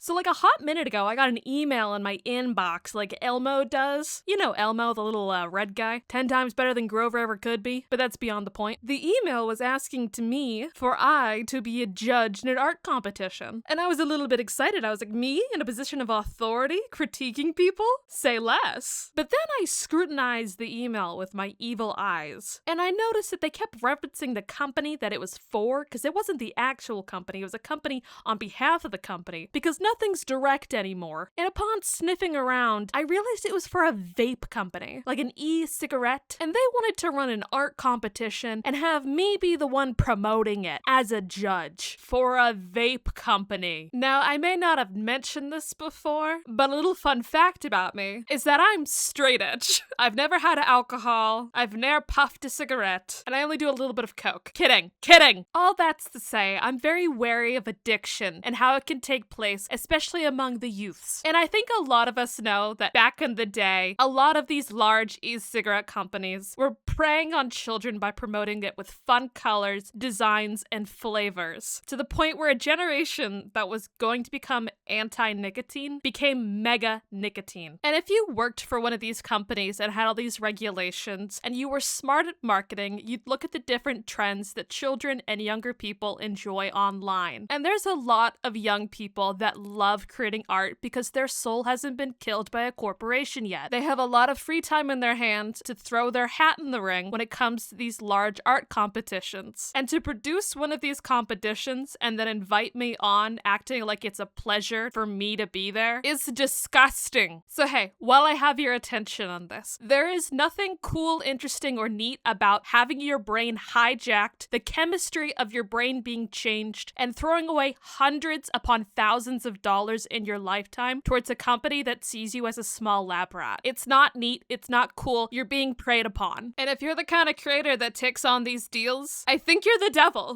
So like a hot minute ago, I got an email in my inbox like Elmo does. You know Elmo, the little red guy. 10 times better than Grover ever could be, but that's beyond the point. The email was asking to me for I to be a judge in an art competition. And I was a little bit excited. I was like, me in a position of authority critiquing people? Say less. But then I scrutinized the email with my evil eyes. And I noticed that they kept referencing the company that it was for, because it wasn't the actual company. It was a company on behalf of the company, because nothing's direct anymore. And upon sniffing around, I realized it was for a vape company, like an e-cigarette, and they wanted to run an art competition and have me be the one promoting it as a judge for a vape company. Now, I may not have mentioned this before, but a little fun fact about me is that I'm straight edge. I've never had alcohol, I've never puffed a cigarette, and I only do a little bit of coke. Kidding. All that's to say, I'm very wary of addiction and how it can take place, especially among the youths. And I think a lot of us know that back in the day, a lot of these large e-cigarette companies were preying on children by promoting it with fun colors, designs, and flavors, to the point where a generation that was going to become anti-nicotine became mega nicotine. And if you worked for one of these companies and had all these regulations, and you were smart at marketing, you'd look at the different trends that children and younger people enjoy online. And there's a lot of young people that love creating art because their soul hasn't been killed by a corporation yet. They have a lot of free time in their hands to throw their hat in the ring when it comes to these large art competitions. And to produce one of these competitions and then invite me on acting like it's a pleasure for me to be there is disgusting. So hey, while I have your attention on this, there is nothing cool, interesting, or neat about having your brain hijacked, the chemistry of your brain being changed, and throwing away hundreds upon thousands of dollars in your lifetime towards a company that sees you as a small lab rat. It's not neat, it's not cool, you're being preyed upon. And if you're the kind of creator that takes on these deals, I think you're the devil.